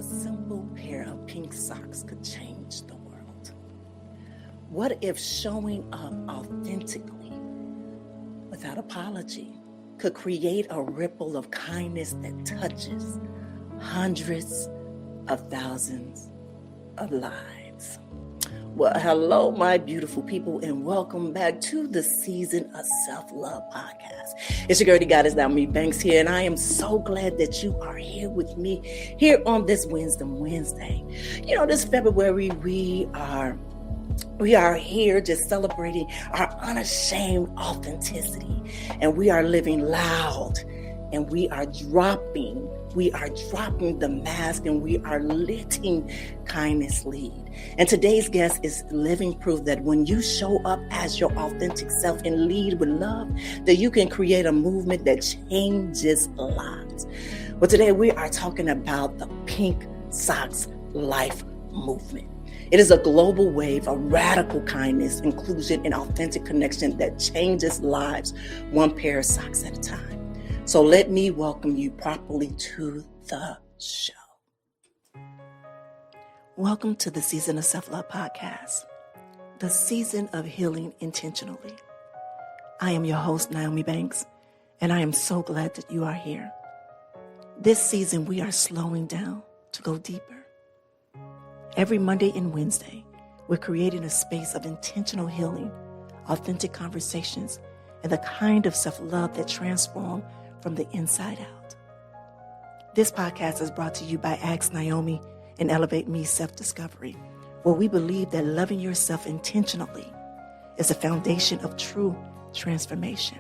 a simple pair of pink socks could change the world? What if showing up authentically without apology could create a ripple of kindness that touches hundreds of thousands of lives? Well, hello, my beautiful people, and welcome back to the Season of Self-Love podcast. It's your girl, Goddess Nyomi Banks here, and I am so glad that you are here with me here on this Wednesday. You know, this February, we are here just celebrating our unashamed authenticity, and we are living loud, and we are dropping the mask, and we are letting kindness lead. And today's guest is living proof that when you show up as your authentic self and lead with love, that you can create a movement that changes lives. Well, today we are talking about the PinkSocks Life Movement. It is a global wave of radical kindness, inclusion, and authentic connection that changes lives one pair of socks at a time. So let me welcome you properly to the show. Welcome to the Season of Self-Love podcast, the season of healing intentionally. I am your host, Nyomi Banks, and I am so glad that you are here. This season, we are slowing down to go deeper. Every Monday and Wednesday, we're creating a space of intentional healing, authentic conversations, and the kind of self-love that transforms from the inside out. This podcast is brought to you by Ask Nyomi and Elevate Me Self-Discovery, where we believe that loving yourself intentionally is the foundation of true transformation.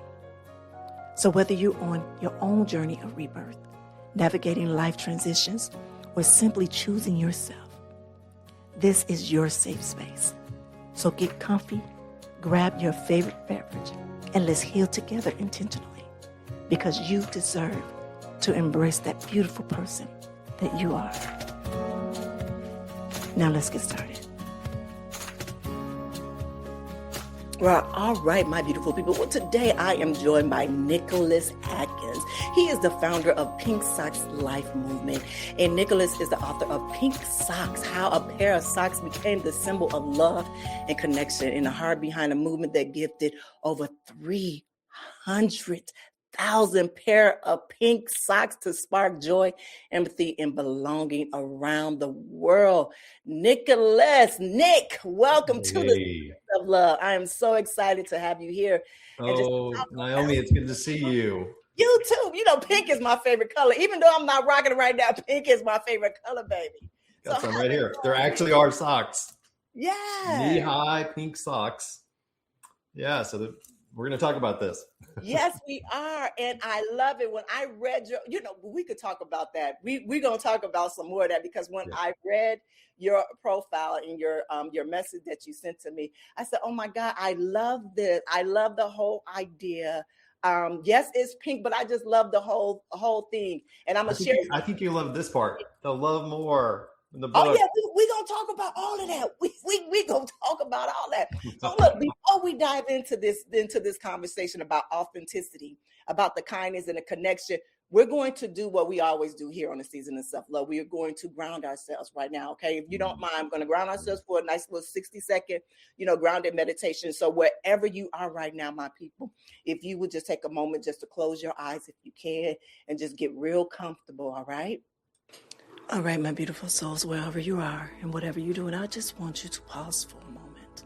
So whether you're on your own journey of rebirth, navigating life transitions, or simply choosing yourself, this is your safe space. So get comfy, grab your favorite beverage, and let's heal together intentionally, because you deserve to embrace that beautiful person that you are. Now let's get started. Well, all right, my beautiful people. Well, today I am joined by Nicholas Adkins. He is the founder of PinkSocks Life Movement. And Nicholas is the author of Pink Socks, How a Pair of Socks Became the Symbol of Love and Connection, and the heart behind a movement that gifted over 300,000 pair of pink socks to spark joy, empathy, and belonging around the world. Nick, welcome to the Season of Love. I am so excited to have you here. Nyomi, it's good to see you. You too. You know, pink is my favorite color. Even though I'm not rocking it right now, pink is my favorite color, baby. Got some right here. There actually are socks. Yeah. Knee-high pink socks. Yeah, so we're going to talk about this. Yes, we are. And I love it. When I read we could talk about that. We're going to talk about some more of that, because when I read your profile and your message that you sent to me, I said, oh my God, I love this. I love the whole idea. Yes, it's pink, but I just love the whole thing. And I'm going to share. I think you love this part. The love more. In the book. Oh yeah, we're gonna talk about all of that. We gonna talk about all that. So look, before we dive into this conversation about authenticity, about the kindness and the connection, we're going to do what we always do here on the Season of Self-Love. We are going to ground ourselves right now. Okay, if you don't mind, I'm going to ground ourselves for a nice little 60-second, grounded meditation. So wherever you are right now, my people, if you would just take a moment just to close your eyes if you can, and just get real comfortable. All right. All right, my beautiful souls, wherever you are and whatever you're doing, I just want you to pause for a moment.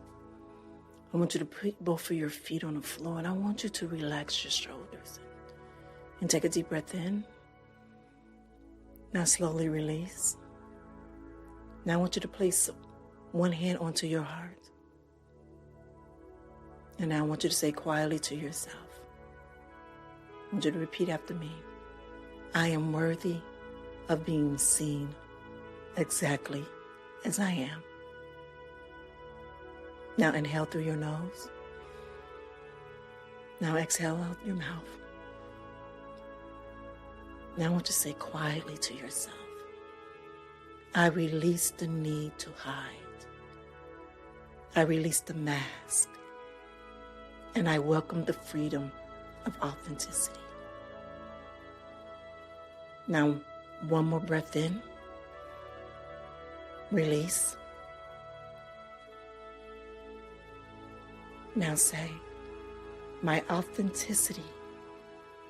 I want you to put both of your feet on the floor, and I want you to relax your shoulders and take a deep breath in. Now slowly release. Now I want you to place one hand onto your heart. And now I want you to say quietly to yourself. I want you to repeat after me. I am worthy of being seen exactly as I am. Now inhale through your nose. Now exhale out your mouth. Now I want you to say quietly to yourself, I release the need to hide. I release the mask. And I welcome the freedom of authenticity. Now, one more breath in. Release. Now say, my authenticity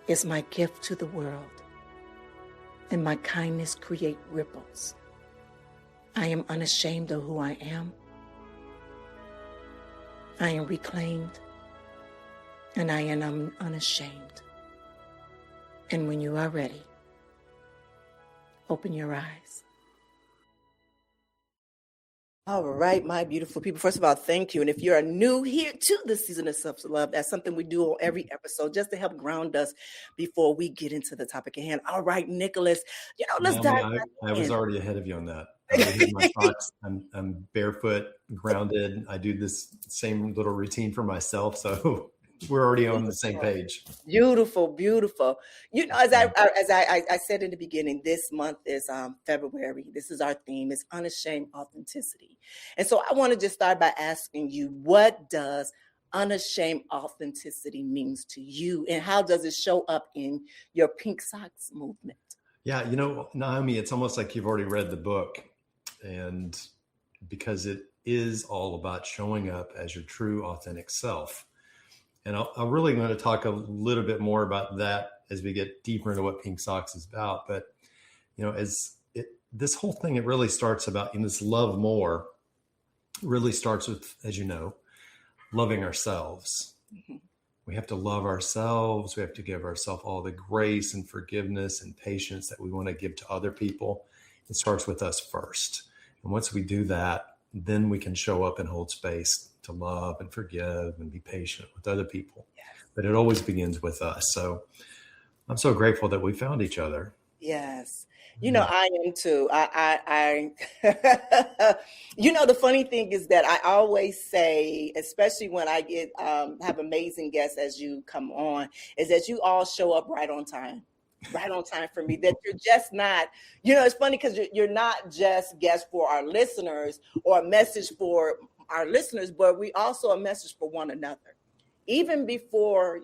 is my gift to the world, and my kindness create ripples. I am unashamed of who I am. I am reclaimed, and I am unashamed. And when you are ready, open your eyes. All right, my beautiful people. First of all, thank you. And if you're new here to the Season of Self-Love, that's something we do on every episode just to help ground us before we get into the topic at hand. All right, Nicholas, let's dive right I was already ahead of you on that. I already have my socks. I'm barefoot, grounded. I do this same little routine for myself. So we're already on the same page. Beautiful, beautiful. As I said in the beginning, this month is February. This is our theme. It's unashamed authenticity. And so I want to just start by asking you, what does unashamed authenticity means to you, and how does it show up in your PinkSocks movement? Yeah, Nyomi, it's almost like you've already read the book, and because it is all about showing up as your true, authentic self. And I'm really going to talk a little bit more about that as we get deeper into what PinkSocks is about. But, this whole thing, it really starts about, this love more really starts with, as you know, loving ourselves. Mm-hmm. We have to love ourselves. We have to give ourselves all the grace and forgiveness and patience that we want to give to other people. It starts with us first. And once we do that, then we can show up and hold space to love and forgive and be patient with other people. Yes. But it always begins with us. So I'm so grateful that we found each other. Yes. I am too. I the funny thing is that I always say, especially when I get have amazing guests as you come on, is that you all show up right on time for me, that you're just not, it's funny because you're not just guests for our listeners or a message for our listeners, but we also a message for one another. Even before,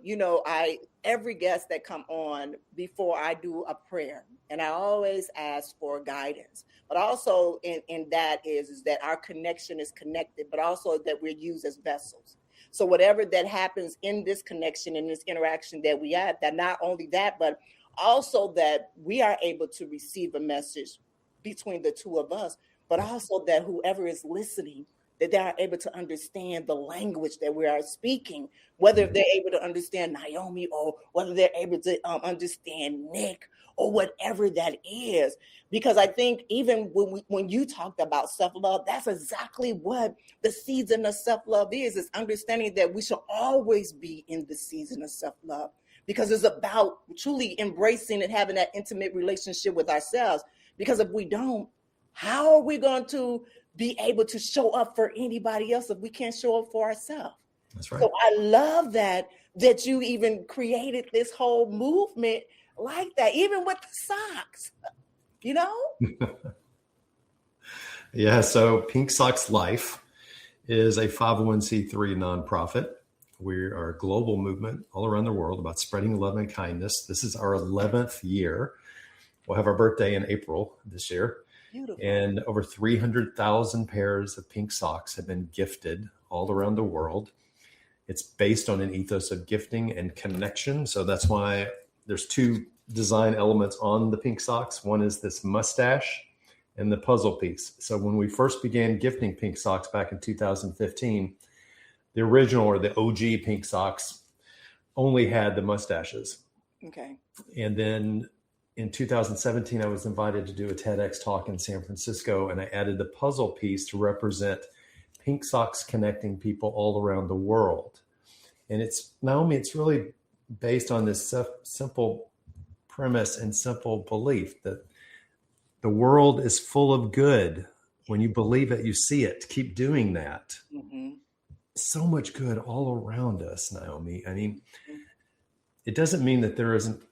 every guest that come on, before I do a prayer, and I always ask for guidance, but also in that is that our connection is connected, but also that we're used as vessels. So whatever that happens in this connection, in this interaction that we have, that not only that, but also that we are able to receive a message between the two of us, but also that whoever is listening, that they are able to understand the language that we are speaking, whether they're able to understand Nyomi or whether they're able to understand Nick or whatever that is. Because I think even when you talked about self-love, that's exactly what the season of self-love is understanding that we should always be in the season of self-love, because it's about truly embracing and having that intimate relationship with ourselves. Because if we don't, how are we going to be able to show up for anybody else if we can't show up for ourselves? That's right. So I love that you even created this whole movement like that, even with the socks, Yeah. So PinkSocks Life is a 501c3 nonprofit. We are a global movement all around the world about spreading love and kindness. This is our 11th year. We'll have our birthday in April this year. Beautiful. And over 300,000 pairs of pink socks have been gifted all around the world. It's based on an ethos of gifting and connection. So that's why there's two design elements on the pink socks. One is this mustache and the puzzle piece. So when we first began gifting pink socks back in 2015, the original or the OG pink socks only had the mustaches. Okay. And then in 2017, I was invited to do a TEDx talk in San Francisco, and I added the puzzle piece to represent pink socks connecting people all around the world. And it's, Nyomi, it's really based on this simple premise and simple belief that the world is full of good. When you believe it, you see it. Keep doing that. Mm-hmm. So much good all around us, Nyomi. I mean, it doesn't mean that there isn't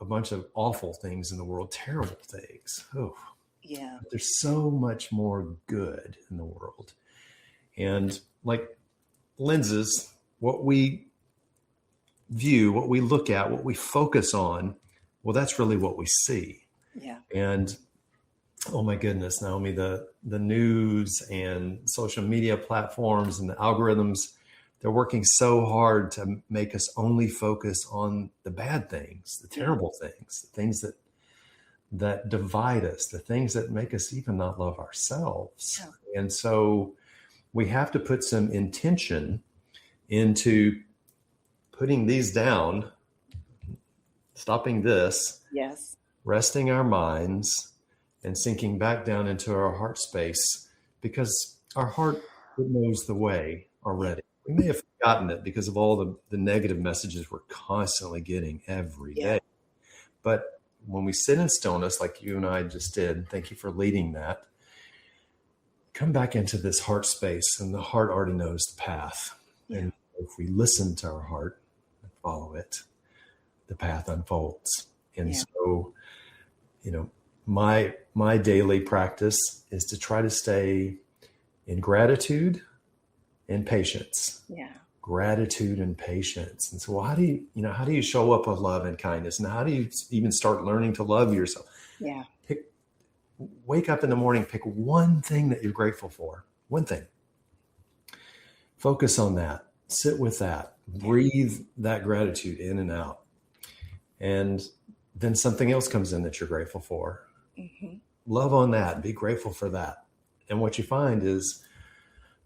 a bunch of awful things in the world, terrible things. Oh, yeah. But there's so much more good in the world. And like lenses, what we view, what we look at, what we focus on, well, that's really what we see. Yeah. And Oh my goodness, Naomi, the news and social media platforms and the algorithms, they're working so hard to make us only focus on the bad things, the terrible things, the things that divide us, the things that make us even not love ourselves. Yeah. And so we have to put some intention into putting these down, stopping this, yes, resting our minds, and sinking back down into our heart space, because our heart knows the way already. We may have forgotten it because of all the negative messages we're constantly getting every day. But when we sit in stillness, like you and I just did, thank you for leading that, come back into this heart space, and the heart already knows the path. Yeah. And if we listen to our heart and follow it, the path unfolds. And so, my daily practice is to try to stay in gratitude and patience. Yeah. Gratitude and patience. And so how do you show up with love and kindness? And how do you even start learning to love yourself? Yeah. Wake up in the morning, pick one thing that you're grateful for. One thing. Focus on that. Sit with that. Breathe that gratitude in and out. And then something else comes in that you're grateful for. Mm-hmm. Love on that. Be grateful for that. And what you find is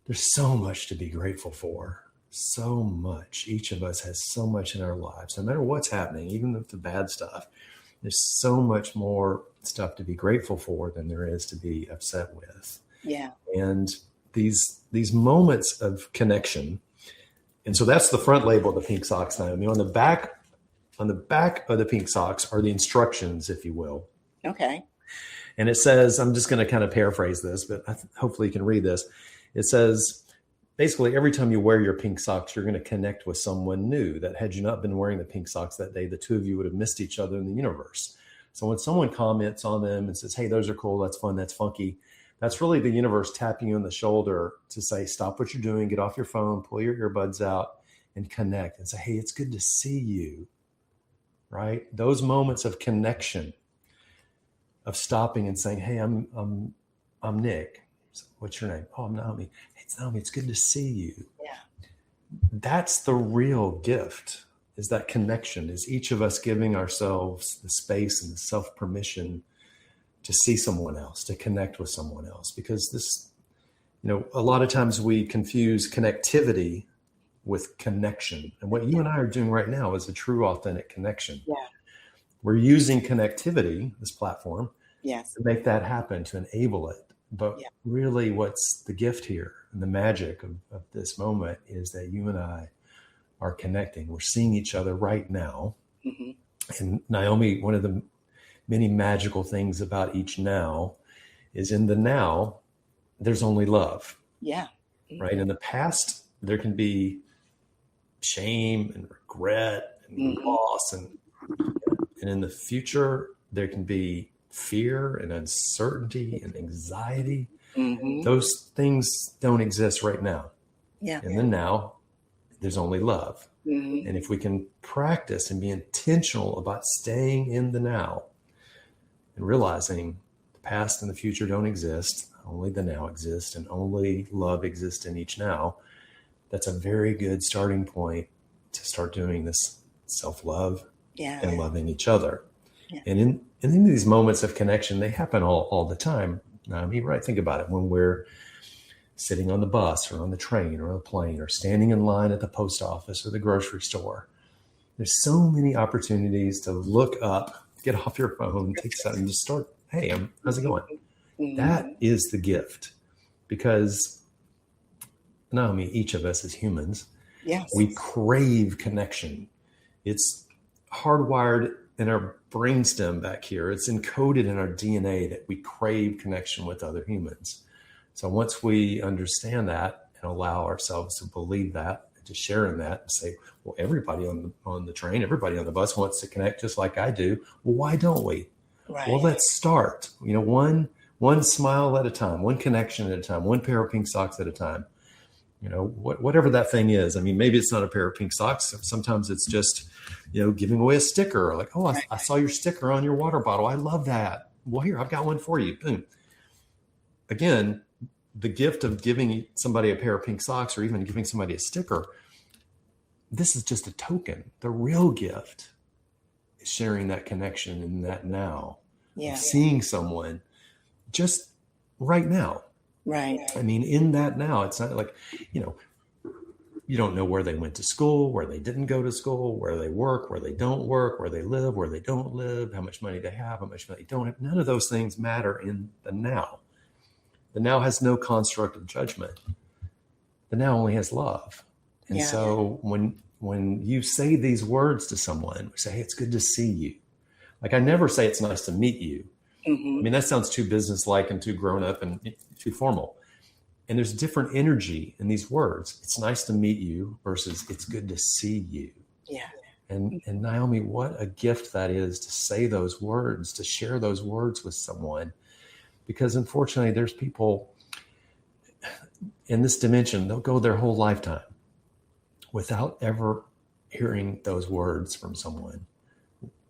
there's so much to be grateful for. So much. Each of us has so much in our lives. No matter what's happening, even with the bad stuff, there's so much more stuff to be grateful for than there is to be upset with. Yeah. And these moments of connection. And so that's the front label of the Pink Socks. Now, on the back of the Pink Socks are the instructions, if you will. Okay. And it says, I'm just going to kind of paraphrase this, but hopefully you can read this. It says, basically, every time you wear your pink socks, you're going to connect with someone new that had you not been wearing the pink socks that day, the two of you would have missed each other in the universe. So when someone comments on them and says, hey, those are cool, that's fun, that's funky, that's really the universe tapping you on the shoulder to say, stop what you're doing, get off your phone, pull your earbuds out and connect and say, hey, it's good to see you, right? Those moments of connection, of stopping and saying, hey, I'm Nick. What's your name? Oh, I'm Naomi. Hey, it's Naomi. It's good to see you. Yeah. That's the real gift, is that connection, is each of us giving ourselves the space and the self-permission to see someone else, to connect with someone else. Because this, a lot of times we confuse connectivity with connection. And what you and I are doing right now is a true, authentic connection. Yeah. We're using connectivity, this platform, to make that happen, to enable it. But really what's the gift here and the magic of this moment is that you and I are connecting. We're seeing each other right now. Mm-hmm. And Naomi, one of the many magical things about each now is in the now, there's only love. Yeah. Mm-hmm. Right. In the past, there can be shame and regret and loss. And in the future, there can be fear and uncertainty and anxiety. Mm-hmm. Those things don't exist right now. Yeah. And then now there's only love. Mm-hmm. And if we can practice and be intentional about staying in the now and realizing the past and the future don't exist, only the now exists, and only love exists in each now, that's a very good starting point to start doing this self-love and loving each other. Yeah. And in these moments of connection, they happen all the time. I mean, right? Think about it. When we're sitting on the bus or on the train or on a plane or standing in line at the post office or the grocery store, there's so many opportunities to look up, get off your phone, take something, and just start, hey, how's it going? Mm-hmm. That is the gift. Because, Naomi, each of us as humans, we crave connection. It's hardwired in our brainstem back here. It's encoded in our DNA that we crave connection with other humans. So once we understand that and allow ourselves to believe that, and to share in that and say, well, everybody on the train, everybody on the bus wants to connect just like I do. Well, why don't we? Right. Well, let's start, one smile at a time, one connection at a time, one pair of pink socks at a time. Whatever that thing is. I mean, maybe it's not a pair of pink socks. Sometimes it's just, giving away a sticker. Like, oh, I saw your sticker on your water bottle. I love that. well, here, I've got one for you. Boom. Again, the gift of giving somebody a pair of pink socks or even giving somebody a sticker, this is just a token. The real gift is sharing that connection in that now. Yeah. Seeing someone just right now. Right. I mean, in that now, it's not like, you don't know where they went to school, where they didn't go to school, where they work, where they don't work, where they live, where they don't live, how much money they have, how much money they don't have. None of those things matter in the now. The now has no construct of judgment. The now only has love. And so when you say these words to someone, we say, hey, it's good to see you. Like, I never say it's nice to meet you. Mm-hmm. I mean, that sounds too businesslike and too grown up and too formal. And there's different energy in these words. It's nice to meet you versus it's good to see you. Yeah. And Nyomi, what a gift that is to say those words, to share those words with someone. Because unfortunately, there's people in this dimension, they'll go their whole lifetime without ever hearing those words from someone.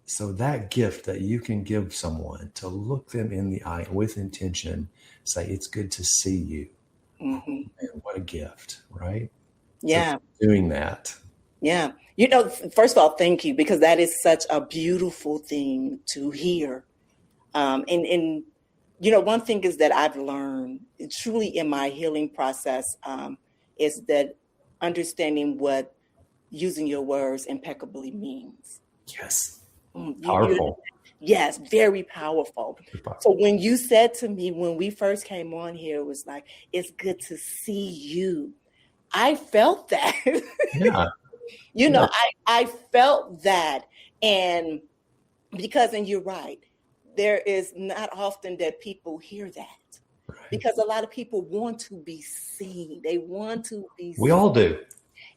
So that gift that you can give someone, to look them in the eye with intention, say, it's good to see you. Mm-hmm. Man, what a gift, right? Yeah. So doing that. Yeah. First of all, thank you, because that is such a beautiful thing to hear. And one thing is that I've learned truly in my healing process is that understanding what using your words impeccably means. Yes. Powerful. Yes, very powerful. So when you said to me, when we first came on here, it was like, it's good to see you. I felt that. Yeah. I felt that. And you're right, there is not often that people hear that. Right. Because a lot of people want to be seen. They want to be seen. We all do.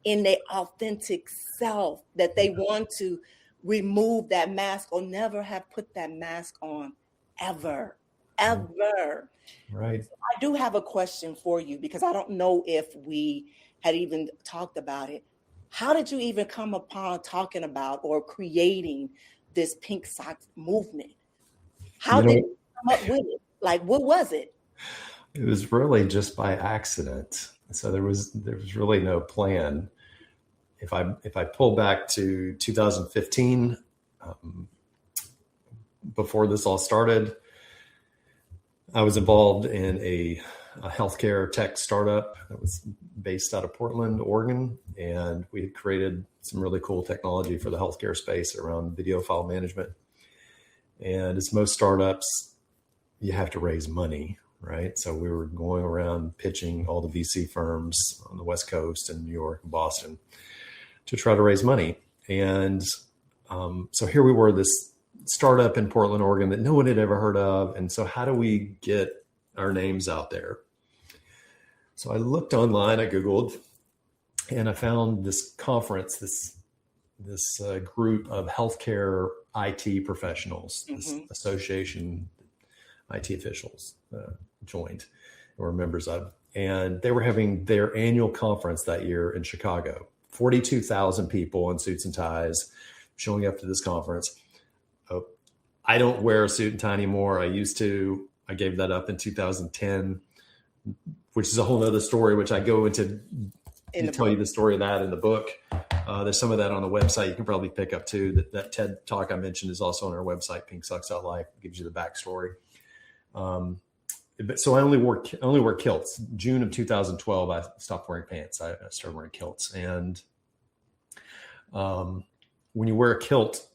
In their authentic self, that they want to remove that mask or never have put that mask on ever. Right. So I do have a question for you, because I don't know if we had even talked about it. How did you even come upon talking about or creating this PinkSocks movement? How did you come up with it? Like, what was it? It was really just by accident. So there was really no plan. If I pull back to 2015, before this all started, I was involved in a healthcare tech startup that was based out of Portland, Oregon, and we had created some really cool technology for the healthcare space around video file management. And as most startups, you have to raise money, right? So we were going around pitching all the VC firms on the West Coast and New York and Boston to try to raise money. And so here we were, this startup in Portland, Oregon that no one had ever heard of. And so how do we get our names out there? So I looked online, I Googled, and I found this conference, this group of healthcare IT professionals, this association, IT officials joined, or members of, and they were having their annual conference that year in Chicago. 42,000 people in suits and ties showing up to this conference. Oh, I don't wear a suit and tie anymore. I used to. I gave that up in 2010, which is a whole nother story, which I go into to tell you the story of that in the book. There's some of that on the website you can probably pick up too. That TED talk I mentioned is also on our website, PinkSocks.life. It gives you the backstory. So I only wear kilts. June of 2012, I stopped wearing pants. I started wearing kilts. And when you wear a kilt,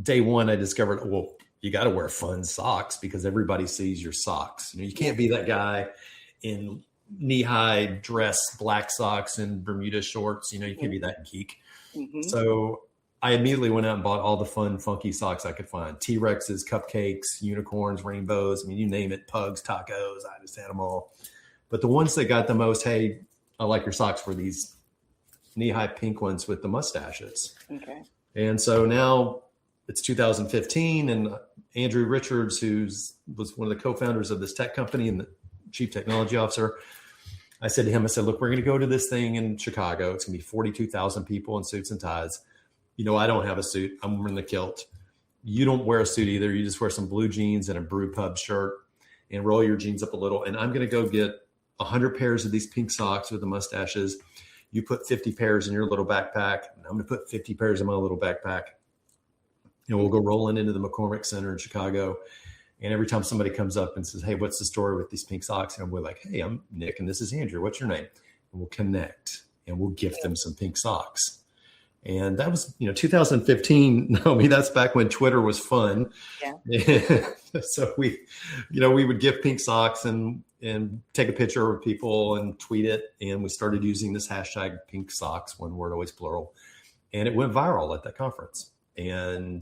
day one, I discovered, well, you got to wear fun socks because everybody sees your socks. You can't be that guy in knee-high dress, black socks and Bermuda shorts. You can't be that geek. Mm-hmm. So I immediately went out and bought all the fun, funky socks I could find. T-Rexes, cupcakes, unicorns, rainbows. I mean, you name it, pugs, tacos. I just had them all. But the ones that got the most, hey, I like your socks, were these knee-high pink ones with the mustaches. Okay. And so now it's 2015, and Andrew Richards, was one of the co-founders of this tech company and the chief technology officer, I said to him, look, we're going to go to this thing in Chicago. It's going to be 42,000 people in suits and ties. I don't have a suit. I'm wearing the kilt. you don't wear a suit either. You just wear some blue jeans and a brew pub shirt and roll your jeans up a little. And I'm going to go get 100 pairs of these pink socks with the mustaches. You put 50 pairs in your little backpack. And I'm going to put 50 pairs in my little backpack. And we'll go rolling into the McCormick Center in Chicago. And every time somebody comes up and says, hey, what's the story with these pink socks? And we're like, hey, I'm Nick and this is Andrew. What's your name? And we'll connect and we'll gift them some pink socks. And that was, 2015. Naomi, that's back when Twitter was fun. Yeah. So we would gift pink socks and take a picture of people and tweet it. And we started using this hashtag pink socks, one word, always plural. And it went viral at that conference. And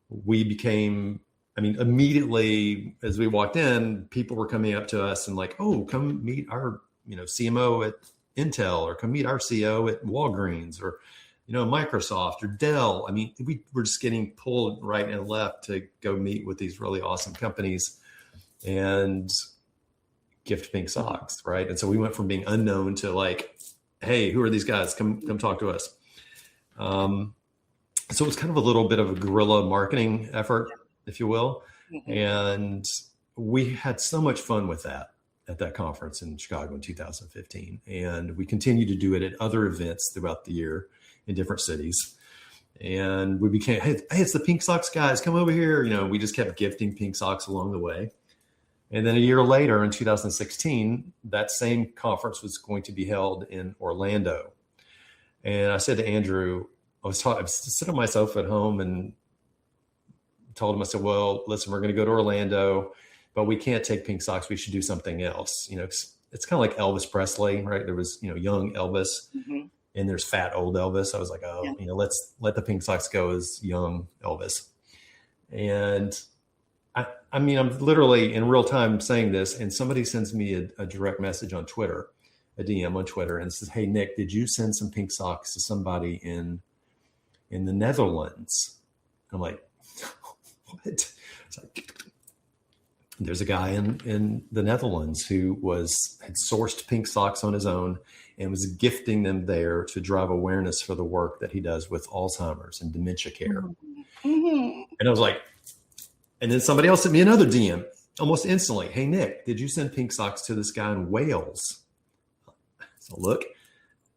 we became, immediately as we walked in, people were coming up to us and like, oh, come meet our, CMO at Intel, or come meet our CEO at Walgreens, or Microsoft or Dell. We were just getting pulled right and left to go meet with these really awesome companies and gift pink socks, right? And so we went from being unknown to like, hey, who are these guys? Come talk to us. So it was kind of a little bit of a guerrilla marketing effort, if you will. Mm-hmm. And we had so much fun with that at that conference in Chicago in 2015. And we continued to do it at other events throughout the year in different cities. And we became, hey, it's the pink socks guys, come over here. We just kept gifting pink socks along the way. And then a year later in 2016, that same conference was going to be held in Orlando. And I said to Andrew, I was sitting on my sofa at home and told him, I said, well, listen, we're going to go to Orlando, but we can't take pink socks. We should do something else. It's kind of like Elvis Presley, right? There was, young Elvis. Mm-hmm. And there's fat old Elvis. I was like, let's let the pink socks go as young Elvis. And I'm literally in real time saying this, and somebody sends me a direct message on Twitter, a DM on Twitter, and says, hey, Nick, did you send some pink socks to somebody in the Netherlands? I'm like, what? It's like, there's a guy in the Netherlands who had sourced pink socks on his own and was gifting them there to drive awareness for the work that he does with Alzheimer's and dementia care. Mm-hmm. And I was like, and then somebody else sent me another DM almost instantly. Hey, Nick, did you send pink socks to this guy in Wales? So look,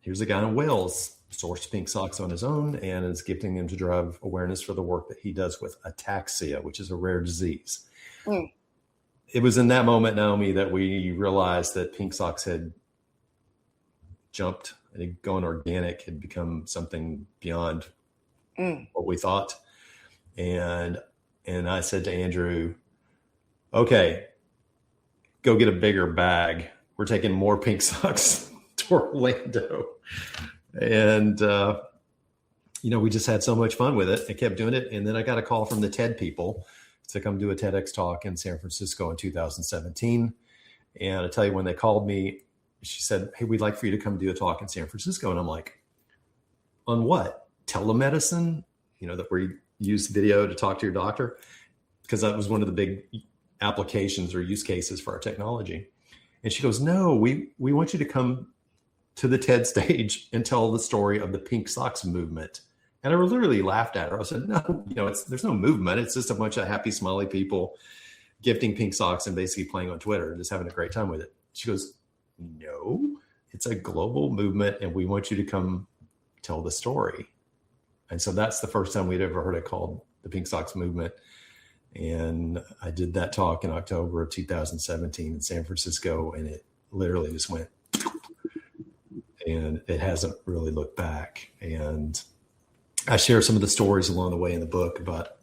here's a guy in Wales, sourced pink socks on his own and is gifting them to drive awareness for the work that he does with ataxia, which is a rare disease. Mm. It was in that moment, Naomi, that we realized that pink socks had jumped and had gone organic, had become something beyond what we thought. And I said to Andrew, okay, go get a bigger bag. We're taking more pink socks to Orlando. And, we just had so much fun with it. I kept doing it. And then I got a call from the TED people to come do a TEDx talk in San Francisco in 2017. And I tell you, when they called me, she said, hey, we'd like for you to come do a talk in San Francisco. And I'm like, on what? Telemedicine? That we use video to talk to your doctor? Because that was one of the big applications or use cases for our technology. And she goes, no, we want you to come to the TED stage and tell the story of the pink socks movement. And I literally laughed at her. I said, no, there's no movement. It's just a bunch of happy, smiley people gifting pink socks and basically playing on Twitter and just having a great time with it. She goes, no, it's a global movement and we want you to come tell the story. And so that's the first time we'd ever heard it called the Pink Socks Movement. And I did that talk in October of 2017 in San Francisco, and it literally just went, and it hasn't really looked back. And I share some of the stories along the way in the book about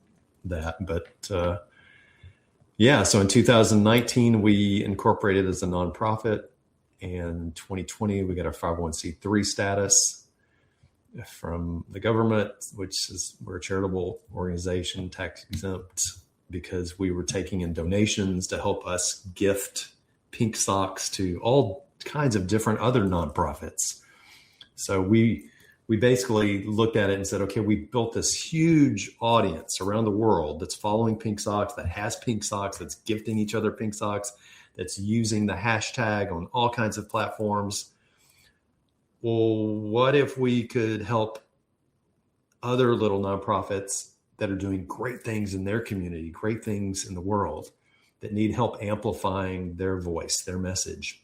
that. But so in 2019, we incorporated as a nonprofit. And 2020, we got our 501c3 status from the government, which is, we're a charitable organization, tax exempt, because we were taking in donations to help us gift pink socks to all kinds of different other nonprofits. So we basically looked at it and said, okay, we built this huge audience around the world that's following pink socks, that has pink socks, that's gifting each other pink socks, that's using the hashtag on all kinds of platforms. Well, what if we could help other little nonprofits that are doing great things in their community, great things in the world, that need help amplifying their voice, their message.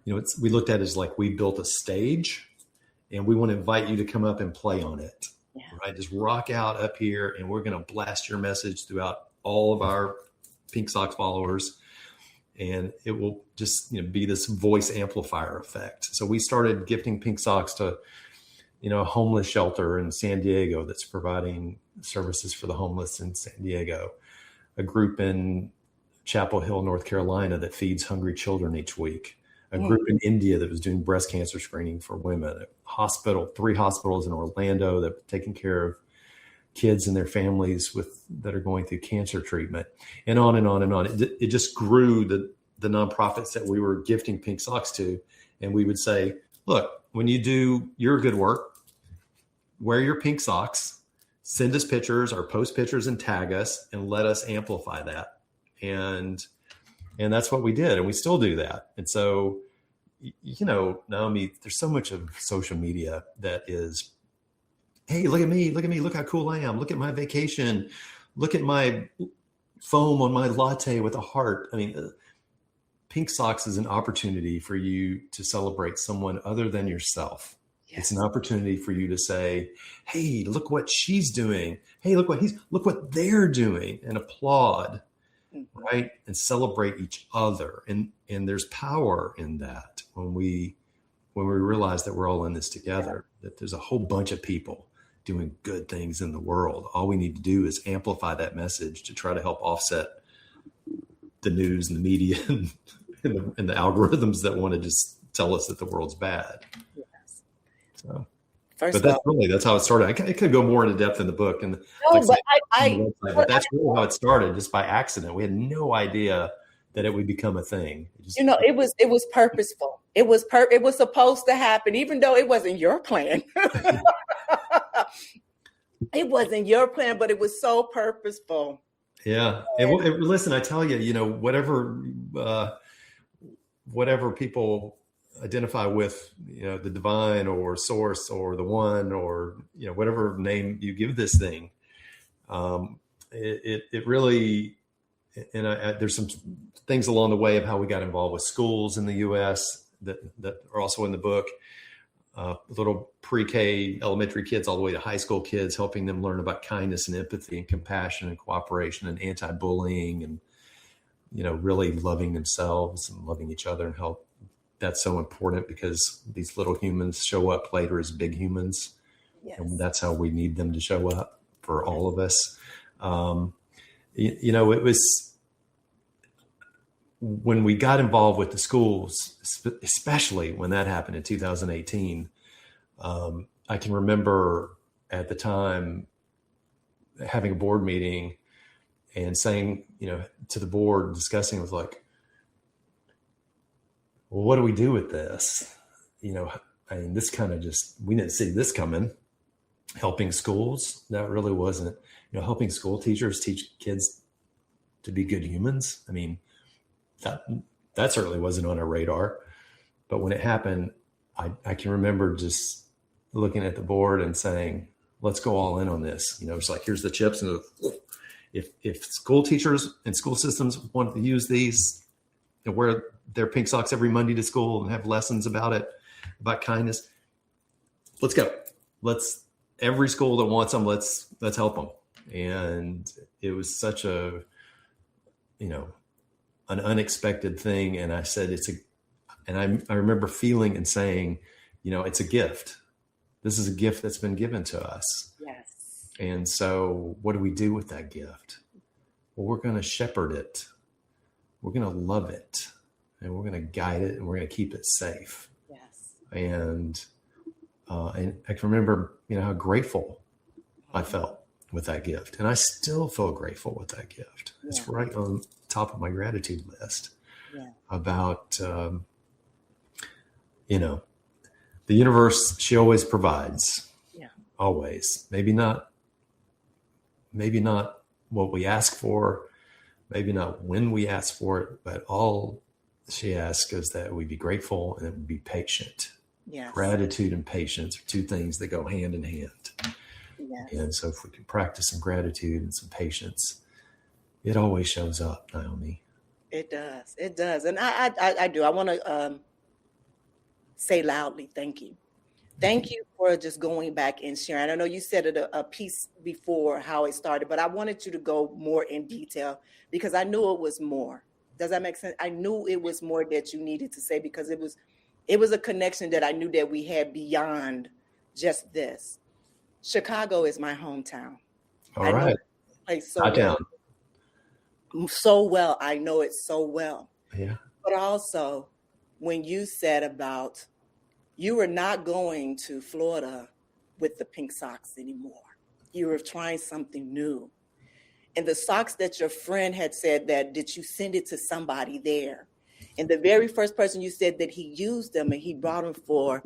We looked at it as like we built a stage and we want to invite you to come up and play on it. Yeah. Right? Just rock out up here and we're going to blast your message throughout all of our Pink Socks followers. And it will just, be this voice amplifier effect. So we started gifting Pink Socks to, a homeless shelter in San Diego that's providing services for the homeless in San Diego, a group in Chapel Hill, North Carolina that feeds hungry children each week, a group in India that was doing breast cancer screening for women, three hospitals in Orlando that were taking care of kids and their families that are going through cancer treatment, and on and on and on. It just grew the nonprofits that we were gifting Pink Socks to. And we would say, look, when you do your good work, wear your pink socks, send us pictures or post pictures and tag us and let us amplify that. And that's what we did. And we still do that. And so, Naomi, there's so much of social media that is, hey, look at me, look how cool I am. Look at my vacation. Look at my foam on my latte with a heart. I mean, Pink Socks is an opportunity for you to celebrate someone other than yourself. Yes. It's an opportunity for you to say, hey, look what she's doing. Hey, look what they're doing, and applaud, right? And celebrate each other. And there's power in that when we realize that we're all in this together, that there's a whole bunch of people doing good things in the world. All we need to do is amplify that message to try to help offset the news and the media and the algorithms that want to just tell us that the world's bad. Yes. So, that's how it started. I could go more into depth in the book, and but that's really how it started, just by accident. We had no idea that it would become a thing. It was purposeful. It was supposed to happen, even though it wasn't your plan. It wasn't your plan, but it was so purposeful. Yeah. Listen, I tell you, whatever people identify with, the divine or source or the one, or, whatever name you give this thing, it really, and there's some things along the way of how we got involved with schools in the U.S. that are also in the book. Little pre-K elementary kids all the way to high school kids, helping them learn about kindness and empathy and compassion and cooperation and anti-bullying and, really loving themselves and loving each other and help. That's so important because these little humans show up later as big humans. Yes. And that's how we need them to show up for all of us. It was when we got involved with the schools, especially when that happened in 2018, I can remember at the time having a board meeting and saying, to the board, discussing, was like, well, what do we do with this? This kind of we didn't see this coming. Helping schools, that really wasn't, helping school teachers teach kids to be good humans. I mean, that certainly wasn't on our radar. But when it happened, I can remember just looking at the board and saying, let's go all in on this. It's like, here's the chips. And if school teachers and school systems want to use these and wear their pink socks every Monday to school and have lessons about kindness, let's go. Every school that wants them, let's help them. And it was such an unexpected thing. And I said, I remember feeling and saying, it's a gift. This is a gift that's been given to us. Yes. And so what do we do with that gift? Well, we're going to shepherd it. We're going to love it, and we're going to guide it, and we're going to keep it safe. Yes. And I can remember, how grateful I felt with that gift. And I still feel grateful with that gift. Yeah. It's right on top of my gratitude list. Yeah. About, the universe, she always provides. Yeah. Always. Maybe not what we ask for, maybe not when we ask for it, but all she asks is that we be grateful and be patient. Yes. Gratitude and patience are two things that go hand in hand. Yes. And so if we can practice some gratitude and some patience, it always shows up, Nyomi. It does. It does. And I do. I want to say loudly, thank you. Thank you for just going back and sharing. I know you said it a piece before how it started, but I wanted you to go more in detail because I knew it was more. Does that make sense? I knew it was more that you needed to say because it was a connection that I knew that we had beyond just this. Chicago is my hometown. All right. I know the place so Hot well. down. So well. I know it so well. Yeah. But also, when you said about you were not going to Florida with the pink socks anymore. You were trying something new. And the socks that your friend had said that, did you send it to somebody there? And the very first person you said that he used them and he brought them for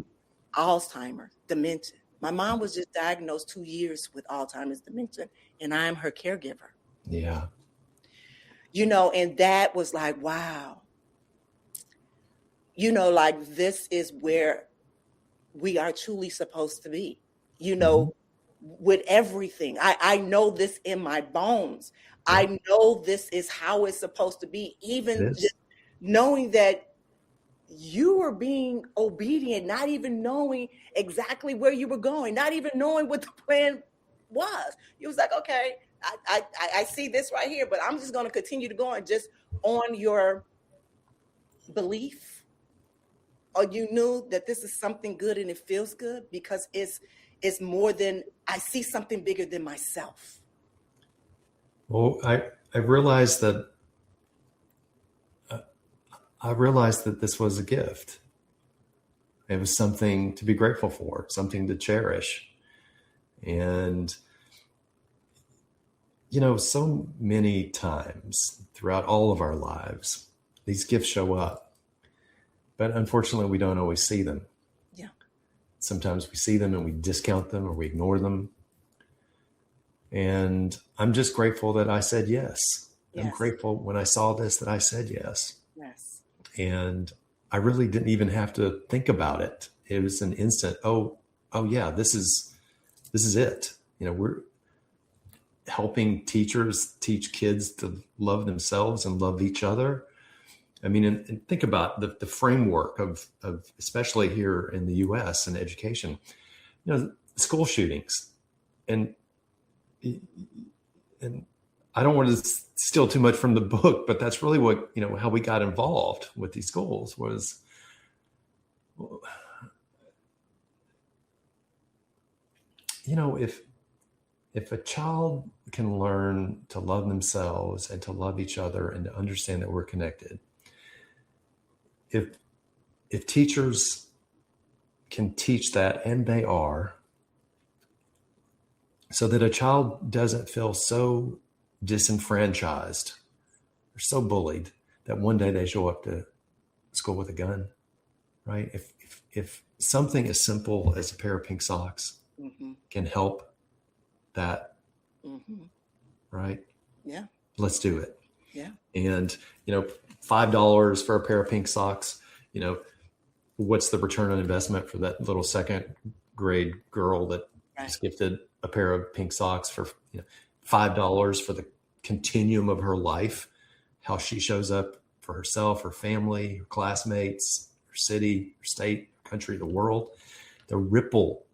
Alzheimer's, dementia. My mom was just diagnosed 2 years with Alzheimer's dementia, and I'm her caregiver. Yeah. You know, and that was like, wow. You know, like this is where we are truly supposed to be, you know, with everything. I know this in my bones. Yeah. I know this is how it's supposed to be, even just knowing that you were being obedient, not even knowing exactly where you were going, not even knowing what the plan was. You was like, okay, I see this right here, but I'm just going to continue to go and just on your belief. Or you knew that this is something good and it feels good because it's more than, I see something bigger than myself. Well, I realized that this was a gift. It was something to be grateful for, something to cherish. And, you know, so many times throughout all of our lives, these gifts show up. But unfortunately, we don't always see them. Yeah. Sometimes we see them and we discount them or we ignore them. And I'm just grateful that I said yes. I'm grateful when I saw this that I said yes. Yes. And I really didn't even have to think about it. It was an instant, oh yeah, this is it. You know, we're helping teachers teach kids to love themselves and love each other. I mean, and think about the framework of especially here in the U.S. and education, you know, school shootings, and I don't want to steal too much from the book, but that's really what, you know, how we got involved with these schools was, you know, if a child can learn to love themselves and to love each other and to understand that we're connected. If teachers can teach that, and they are, so that a child doesn't feel so disenfranchised or so bullied that one day they show up to school with a gun, right? If something as simple as a pair of pink socks can help that, right? Yeah. Let's do it. Yeah. And, you know, $5 for a pair of pink socks, you know, what's the return on investment for that little second grade girl that was gifted a pair of pink socks for, you know, $5 for the continuum of her life, how she shows up for herself, her family, her classmates, her city, her state, her country, the world. The ripple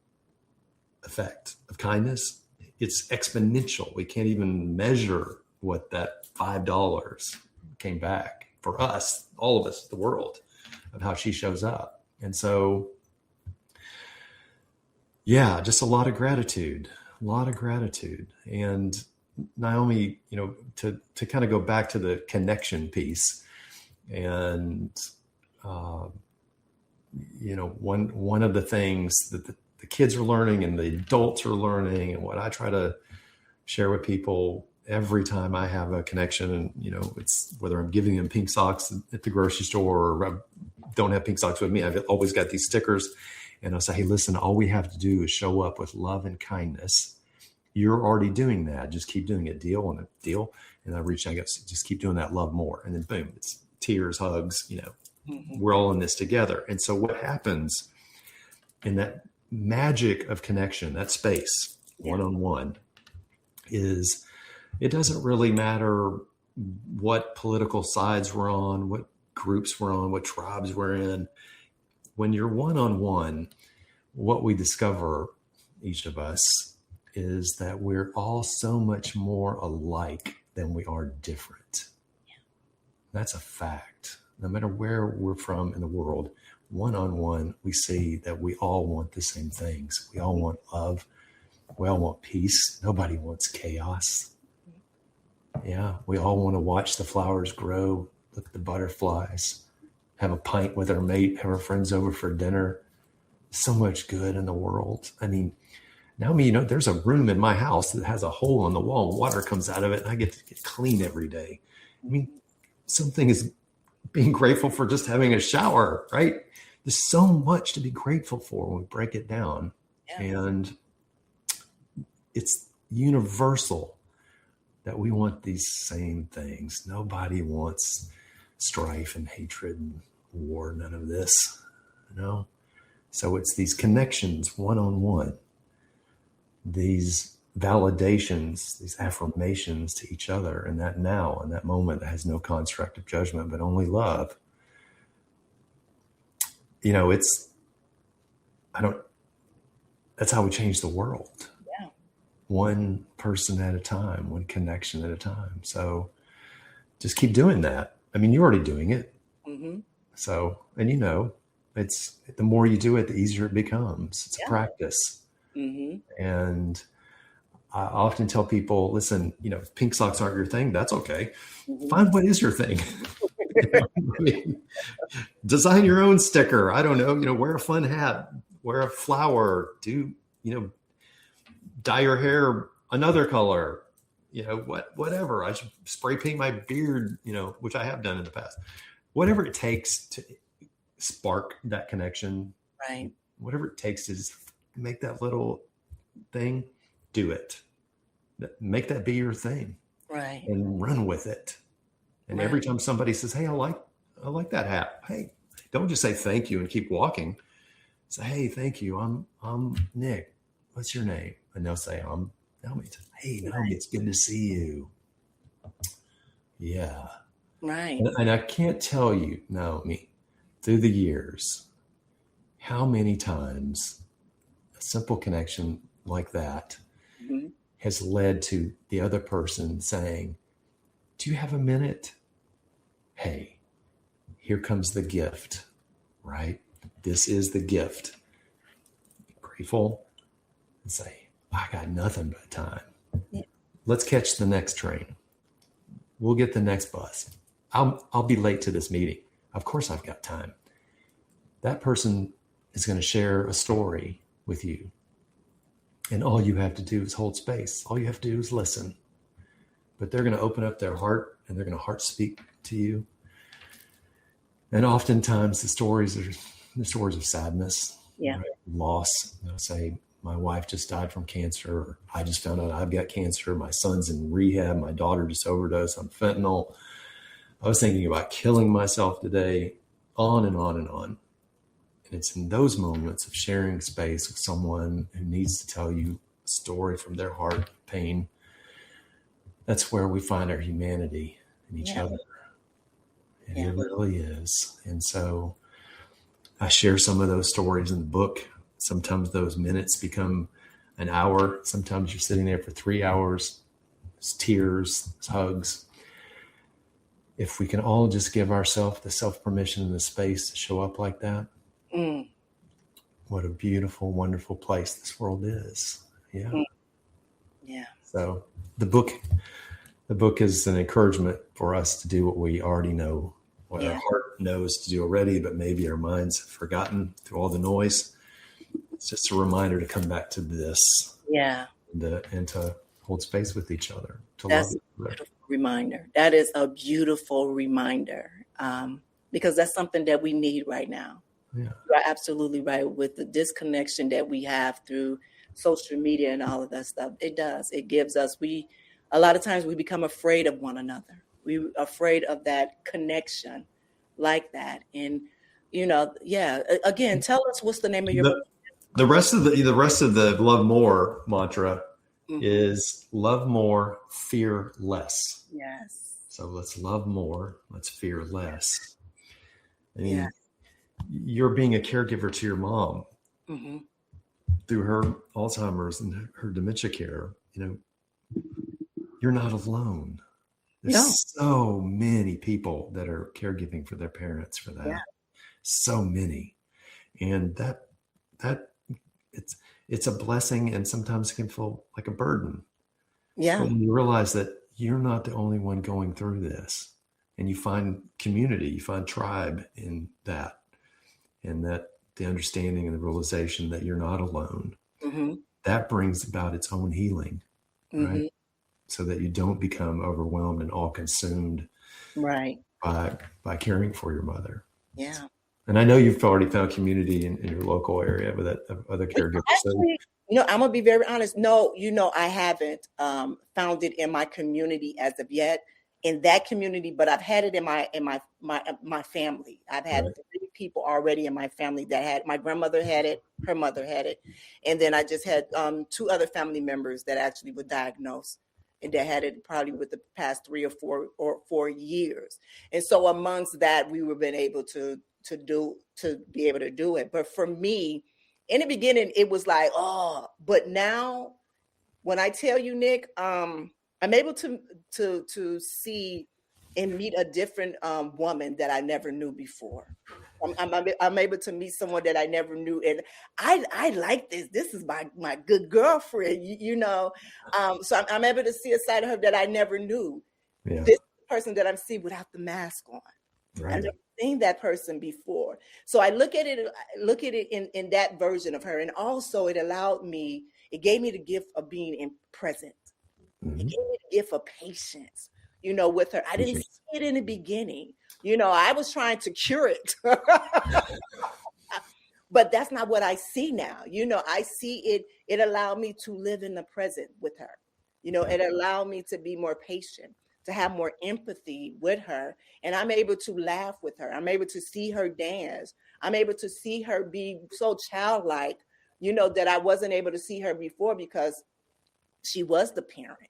effect of kindness, it's exponential. We can't even measure what that $5 came back for us, all of us, the world, of how she shows up. And so, yeah, just a lot of gratitude. And Nyomi, you know, to kind of go back to the connection piece, and you know, one of the things that the kids are learning and the adults are learning, and what I try to share with people every time I have a connection, and, you know, it's whether I'm giving them pink socks at the grocery store or I don't have pink socks with me, I've always got these stickers, and I'll say, hey, listen, all we have to do is show up with love and kindness. You're already doing that. Just keep doing it. Deal on a deal. And I reach out, just keep doing that love more. And then boom, it's tears, hugs, you know, we're all in this together. And so what happens in that magic of connection, that space one-on-one, is it doesn't really matter what political sides we're on, what groups we're on, what tribes we're in. When you're one-on-one, what we discover, each of us, is that we're all so much more alike than we are different. That's a fact. No matter where we're from in the world, one-on-one, we see that we all want the same things. We all want love. We all want peace. Nobody wants chaos. Yeah, we all want to watch the flowers grow, look at the butterflies, have a pint with our mate, have our friends over for dinner. So much good in the world. I mean, Naomi, there's a room in my house that has a hole in the wall and water comes out of it, and I get to get clean every day. I mean, something is being grateful for just having a shower, right? There's so much to be grateful for when we break it down. Yeah. And it's universal that we want these same things. Nobody wants strife and hatred and war, none of this, So it's these connections one-on-one, these validations, these affirmations to each other in that now, in that moment that has no construct of judgment, but only love. That's how we change the world. Yeah. One person at a time, one connection at a time. So just keep doing that. I mean, you're already doing it. Mm-hmm. So, and it's the more you do it, the easier it becomes. It's a practice. Mm-hmm. And I often tell people, listen, if pink socks aren't your thing, that's okay. Mm-hmm. Find what is your thing. Design your own sticker. I don't know, wear a fun hat, wear a flower, dye your hair another color, whatever. I should spray paint my beard, which I have done in the past. Whatever it takes to spark that connection, right? Whatever it takes to just make that little thing, do it. Make that be your thing, right? And run with it. And every time somebody says, "Hey, I like that hat," hey, don't just say thank you and keep walking. Say, "Hey, thank you. I'm Nick. What's your name?" And they'll say, "I'm Nyomi." Hey, Nyomi, it's good to see you. Yeah. Right. And I can't tell you, Nyomi, through the years, how many times a simple connection like that mm-hmm. has led to the other person saying, "Do you have a minute? Hey, here comes the gift," right? This is the gift. Be grateful and say, "I got nothing but time. Yeah. Let's catch the next train. We'll get the next bus. I'll be late to this meeting. Of course I've got time." That person is going to share a story with you. And all you have to do is hold space. All you have to do is listen. But they're going to open up their heart and they're going to heart speak to you. And oftentimes the stories are the stories of sadness, right? Loss. Say, my wife just died from cancer. Or I just found out I've got cancer. My son's in rehab. My daughter just overdosed on fentanyl. I was thinking about killing myself today, on and on and on. And it's in those moments of sharing space with someone who needs to tell you a story from their heart, pain. That's where we find our humanity in each other. And it really is. And so I share some of those stories in the book. Sometimes those minutes become an hour. Sometimes you're sitting there for 3 hours. It's tears, it's hugs. If we can all just give ourselves the self-permission and the space to show up like that, what a beautiful, wonderful place this world is. Yeah. Yeah. So the book is an encouragement for us to do what we already know, what our heart knows to do already, but maybe our minds have forgotten through all the noise. It's just a reminder to come back to this. Yeah. And to hold space with each other. That's a beautiful reminder. That is a beautiful reminder, because that's something that we need right now. Yeah. You're absolutely right with the disconnection that we have through social media and all of that stuff. It does. It gives us, a lot of times we become afraid of one another. We're afraid of that connection like that. And, again, tell us what's the name of your book. The rest of the Love More mantra is love more, fear less. Yes. So let's love more, let's fear less. I mean, Yeah. you're being a caregiver to your mom Mm-hmm. through her Alzheimer's and her dementia care. You're not alone. There's No. so many people that are caregiving for their parents for that. Yeah. So many. And that it's a blessing, and sometimes it can feel like a burden. Yeah. But when you realize that you're not the only one going through this, and you find community, you find tribe in that, and that the understanding and the realization that you're not alone, Mm-hmm. that brings about its own healing, right? Mm-hmm. So that you don't become overwhelmed and all consumed Right. by caring for your mother. Yeah. And I know you've already found community in your local area with other caregivers. Actually, I'm gonna be very honest. No, I haven't found it in my community as of yet. In that community, but I've had it in my family. I've had Right. 3 people already in my family that had. My grandmother had it, her mother had it, and then I just had 2 other family members that actually were diagnosed, and they had it probably with the past 3 or 4 years. And so amongst that, we were been able to be able to do it. But for me, in the beginning, it was like, oh, but now when I tell you, Nick, I'm able to see and meet a different woman that I never knew before. I'm able to meet someone that I never knew, and I like this. This is my good girlfriend, So I'm able to see a side of her that I never knew. Yeah. This person that I'm seeing without the mask on. Right. I've never seen that person before. So I look at it in that version of her. And also it gave me the gift of being in present. Mm-hmm. It gave me the gift of patience, with her. I didn't see it in the beginning. I was trying to cure it. But that's not what I see now. I see it allowed me to live in the present with her. It allowed me to be more patient, to have more empathy with her. And I'm able to laugh with her. I'm able to see her dance. I'm able to see her be so childlike, that I wasn't able to see her before because she was the parent,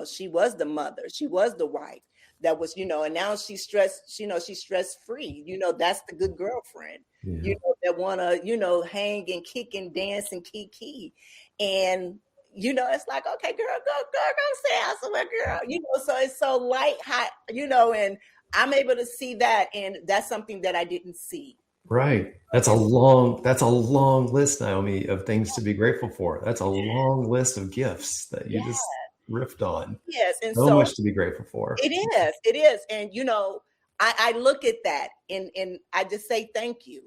she was the mother, she was the wife that was, and now she's stressed, she's stress free. That's the good girlfriend, that want to, hang and kick and dance and kiki. And it's like, okay, girl, go say out somewhere, girl. So it's so light, hot, and I'm able to see that, and that's something that I didn't see. Right. That's a long list, Nyomi, of things to be grateful for. That's a long list of gifts that you just riffed on. Yes, and so much to be grateful for. It is, and I look at that and I just say thank you.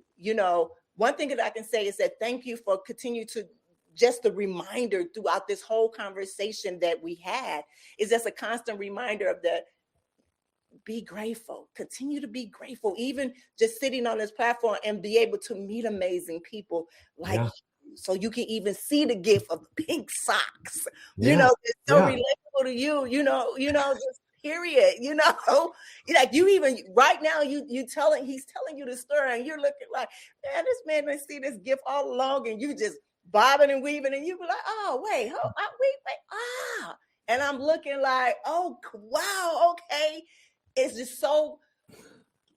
One thing that I can say is that thank you for continue to. Just the reminder throughout this whole conversation that we had is just a constant reminder of the be grateful, continue to be grateful, even just sitting on this platform and be able to meet amazing people like you. So you can even see the gift of pink socks, it's so relatable to you, just period, like you even right now, he's telling you the story and you're looking like, man, this man may see this gift all along and you just bobbing and weaving, and you be like, oh, wait, and I'm looking like, oh, wow, okay. It's just so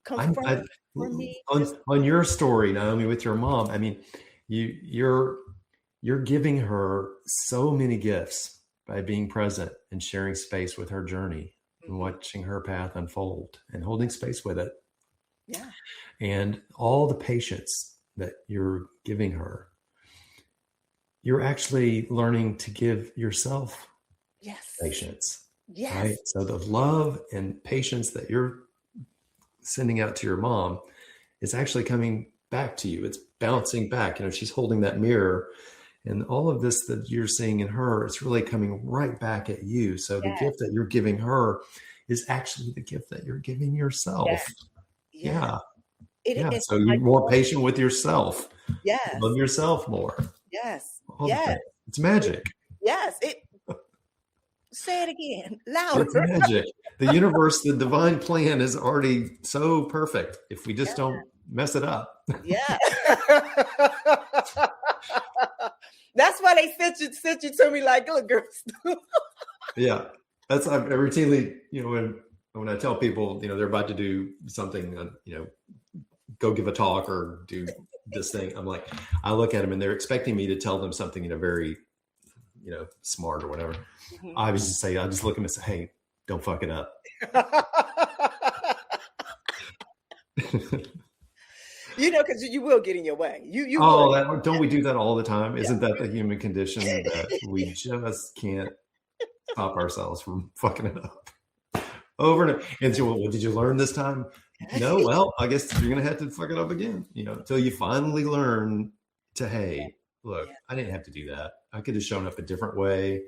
confronting for me. On your story, Nyomi, with your mom, I mean, you're giving her so many gifts by being present and sharing space with her journey and watching her path unfold and holding space with it. Yeah. And all the patience that you're giving her, you're actually learning to give yourself patience. Yes. Right? So the love and patience that you're sending out to your mom is actually coming back to you. It's bouncing back. She's holding that mirror, and all of this that you're seeing in her, it's really coming right back at you. So the gift that you're giving her is actually the gift that you're giving yourself. Yeah. So you're more patient with yourself. Yes. Love yourself more. Yes. It's magic. Yes. Say it again, louder. It's magic. The universe, the divine plan is already so perfect if we just don't mess it up. Yeah. That's why they sent you to me like, look, girl. Yeah. I routinely, when I tell people, they're about to do something, go give a talk or do this thing, I'm like, I look at them and they're expecting me to tell them something, very, smart or whatever. Mm-hmm. I just look at them and say, hey, don't fuck it up. Because you will get in your way. You will. Don't we do that all the time? Isn't that the human condition that we just can't stop ourselves from fucking it up over and over? And so, well, did you learn this time? No. Well, I guess you're going to have to fuck it up again, until you finally learn to, hey, look, I didn't have to do that. I could have shown up a different way.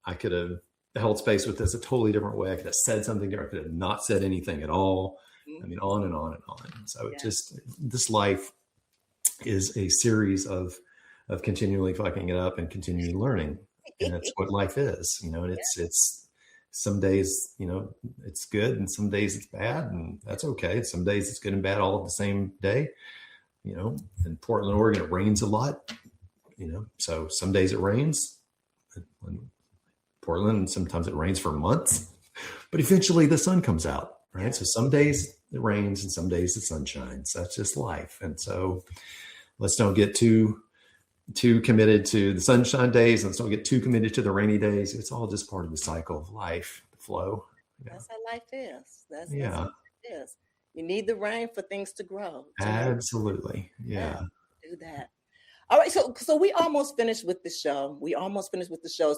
I could have held space with this a totally different way. I could have said something different. I could have not said anything at all. I mean, on and on and on. So this life is a series of continually fucking it up and continually learning. And that's what life is, and it's some days, it's good and some days it's bad, and that's okay. Some days it's good and bad all at the same day. In Portland, Oregon, it rains a lot, so some days it rains in Portland, and sometimes it rains for months, but eventually the sun comes out. Right. So some days it rains and some days the sun shines. That's just life. And so let's don't get too committed to the sunshine days. Let's don't get too committed to the rainy days. It's all just part of the cycle of life, the flow. Yeah. That's how life is. That's how it is. You need the rain for things to grow. Absolutely. Yeah. Do that. All right. So we almost finished with the show.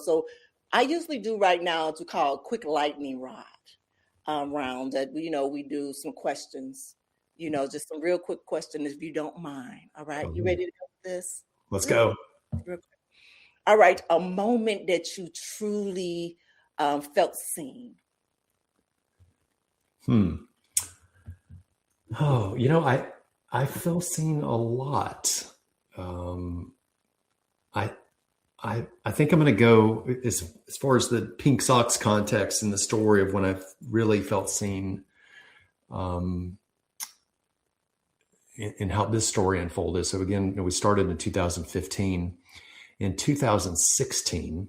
So I usually do right now what we call a quick lightning round that, we do some questions, just some real quick questions if you don't mind. All right. You ready to go with this? Let's go. All right. A moment that you truly felt seen. Oh, I feel seen a lot. I think I'm going to go as far as the Pink Socks context and the story of when I really felt seen, and how this story unfolded. So again, we started in 2015. In 2016,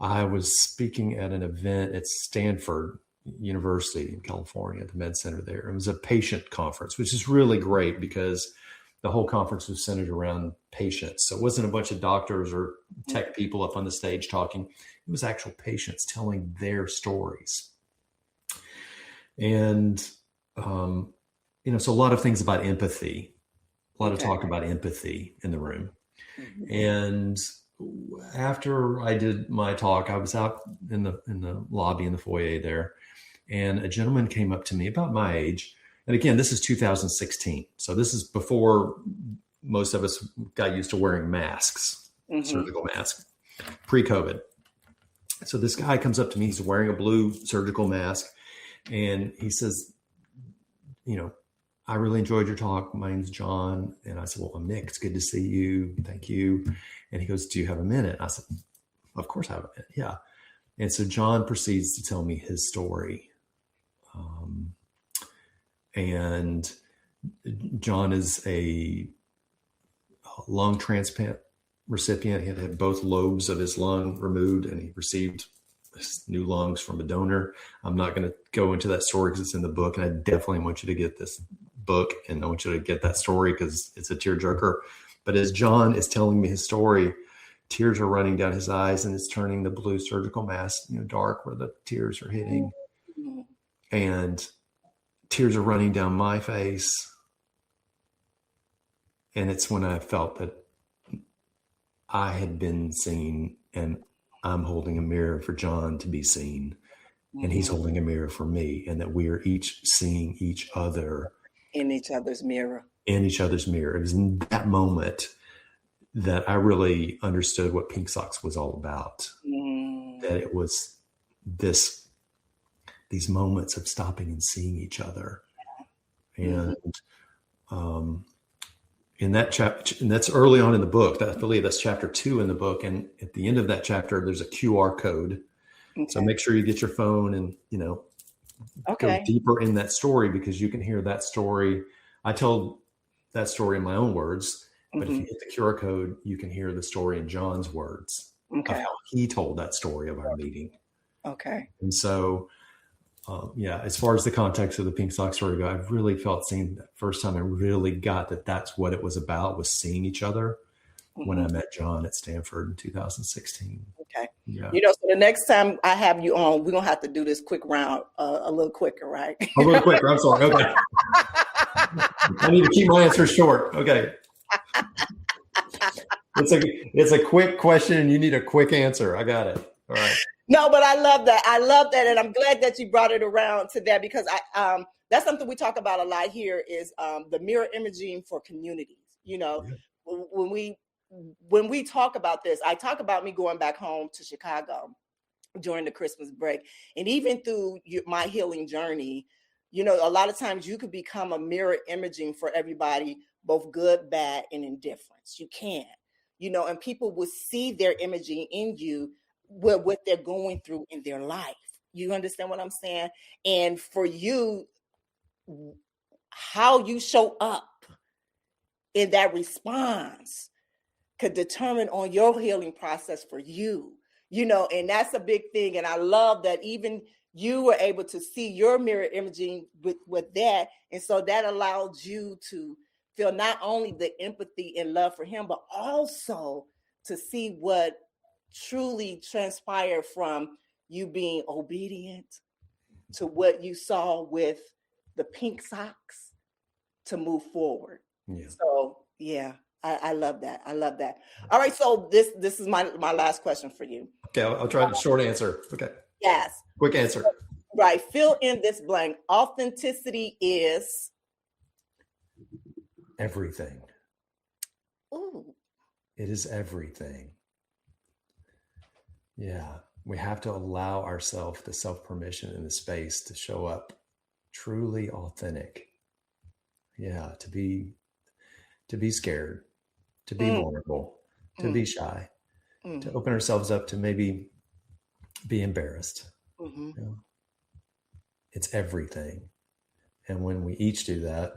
I was speaking at an event at Stanford University in California, at the Med Center there. It was a patient conference, which is really great because the whole conference was centered around patients. So it wasn't a bunch of doctors or tech people up on the stage talking. It was actual patients telling their stories. And, so a lot of things about empathy, a lot of talk about empathy in the room. Mm-hmm. And after I did my talk, I was out in the lobby in the foyer there, and a gentleman came up to me about my age. And again, this is 2016. So this is before most of us got used to wearing masks, surgical masks, pre-COVID. So this guy comes up to me, he's wearing a blue surgical mask, and he says, I really enjoyed your talk. My name's John. And I said, well, I'm Nick. It's good to see you. Thank you. And he goes, do you have a minute? I said, of course I have a minute. Yeah. And so John proceeds to tell me his story. And John is a lung transplant recipient. He had both lobes of his lung removed, and he received new lungs from a donor. I'm not going to go into that story because it's in the book, and I definitely want you to get this book, and I want you to get that story because it's a tearjerker. But as John is telling me his story, tears are running down his eyes, and it's turning the blue surgical mask, dark where the tears are hitting. And tears are running down my face. And it's when I felt that I had been seen, and I'm holding a mirror for John to be seen, and he's holding a mirror for me, and that we are each seeing each other in each other's mirror. It was in that moment that I really understood what Pink Socks was all about. That it was these moments of stopping and seeing each other. And in that chapter, and that's early on in the book, I believe that's chapter 2 in the book. And at the end of that chapter, there's a QR code. So make sure you get your phone and, go deeper in that story, because you can hear that story. I told that story in my own words, But if you hit the QR code, you can hear the story in John's words of Okay. how he told that story of our meeting. Okay. And so, as far as the context of the Pink Sock story go, I really felt seeing that first time I really got that that's what it was about, was seeing each other when I met John at Stanford in 2016. Okay. Yeah. So the next time I have you on, we're going to have to do this quick round a little quicker, right? A little quicker. I'm sorry. Okay. I need to keep my answers short. Okay. It's a quick question and you need a quick answer. I got it. All right. No, but I love that. And I'm glad that you brought it around to that, because that's something we talk about a lot here is the mirror imaging for communities. When we talk about this, I talk about me going back home to Chicago during the Christmas break, and even through my healing journey, a lot of times you could become a mirror imaging for everybody, both good, bad, and indifference. You can, and people will see their imaging in you, what they're going through in their life. You understand what I'm saying? And for you, how you show up in that response could determine on your healing process for you, and that's a big thing. And I love that even you were able to see your mirror imaging with that. And so that allowed you to feel not only the empathy and love for him, but also to see what truly transpired from you being obedient to what you saw with the pink socks to move forward. Yeah. So I love that. I love that. All right. So this is my last question for you. Okay. I'll try a short answer. Okay. Yes. Quick answer. Right. Fill in this blank. Authenticity is everything. Ooh. It is everything. Yeah. We have to allow ourselves the self-permission and the space to show up truly authentic. Yeah. To be scared, to be vulnerable, to be shy, to open ourselves up to maybe be embarrassed. It's everything. And when we each do that,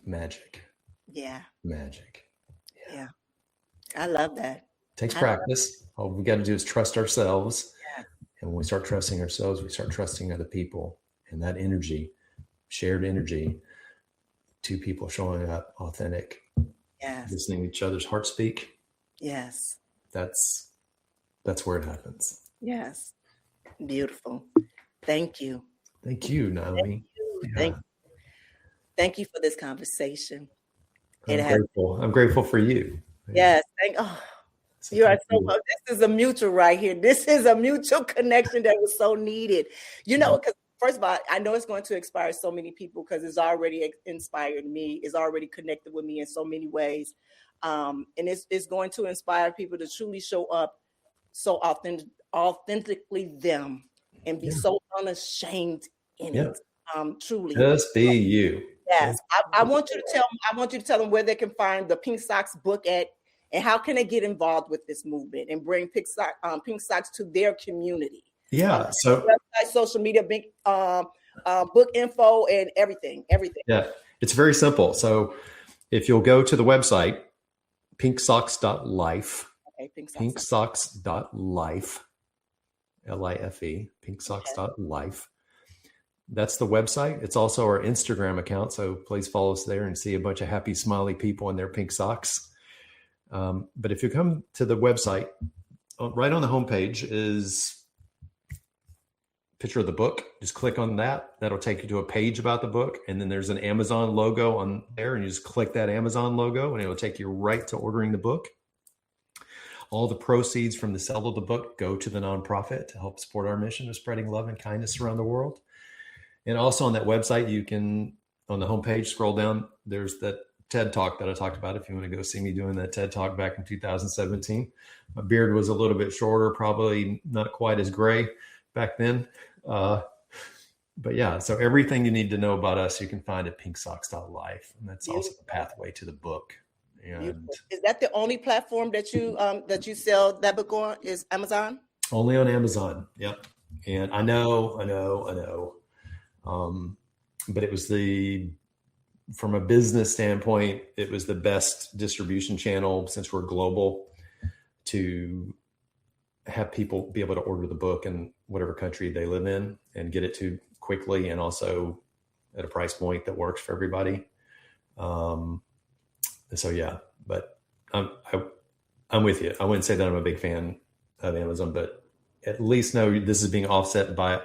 magic. Yeah. Magic. Yeah. I love that. Takes practice. All we got to do is trust ourselves. Yeah. And when we start trusting ourselves, we start trusting other people. And that energy, shared energy, two people showing up authentic, listening to each other's heart speak. Yes. That's where it happens. Yes. Beautiful. Thank you. Thank you, Nyomi. Thank you for this conversation. I'm grateful for you. Yes. You are so much. This is a mutual right here. This is a mutual connection that was so needed. Because first of all, I know it's going to inspire so many people because it's already inspired me. It's already connected with me in so many ways. And it's going to inspire people to truly show up so authentically them and be so unashamed in it. Truly. Just be you. Yes. I want you to tell them where they can find the Pink Socks book at, and how can they get involved with this movement and bring Pink Socks to their community. Yeah. So website, social media, book info, and everything. Yeah. It's very simple. So if you'll go to the website, PinkSocks.life, PinkSocks.life, LIFE, PinkSocks.life. That's the website. It's also our Instagram account. So please follow us there and see a bunch of happy, smiley people in their pink socks. But if you come to the website, right on the homepage is a picture of the book. Just click on that. That'll take you to a page about the book. And then there's an Amazon logo on there. And you just click that Amazon logo and it'll take you right to ordering the book. All the proceeds from the sale of the book go to the nonprofit to help support our mission of spreading love and kindness around the world. And also on that website, you can, on the homepage, scroll down, there's that TED Talk that I talked about. If you want to go see me doing that TED Talk back in 2017, my beard was a little bit shorter, probably not quite as gray back then. But yeah, so everything you need to know about us, you can find at PinkSocks.life. And that's also the pathway to the book. And is that the only platform that you sell that book on, is Amazon? Only on Amazon. Yep. And I know. But it was the from a business standpoint, it was the best distribution channel since we're global to have people be able to order the book in whatever country they live in and get it to quickly, and also at a price point that works for everybody. So yeah, but I'm with you. I wouldn't say that I'm a big fan of Amazon, but at least know this is being offset by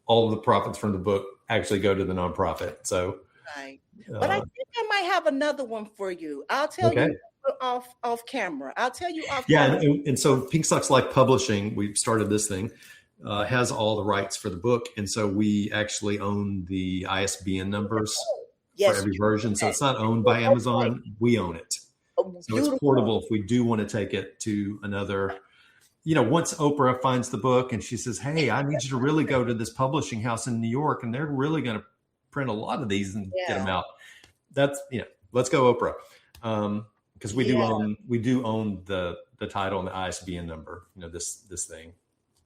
all of the profits from the book actually go to the nonprofit. So, right. But I think I might have another one for you. I'll tell you off camera. I'll tell you off camera. And so PinkSocks Life Publishing, we started this thing, has all the rights for the book. And so we actually own the ISBN numbers for every version. So it's not owned by Amazon. We own it. So it's portable if we do want to take it to another, once Oprah finds the book and she says, hey, I need you to really go to this publishing house in New York, and they're really going to print a lot of these and get them out. That's, let's go Oprah. Because we do own the title and the ISBN number, this thing.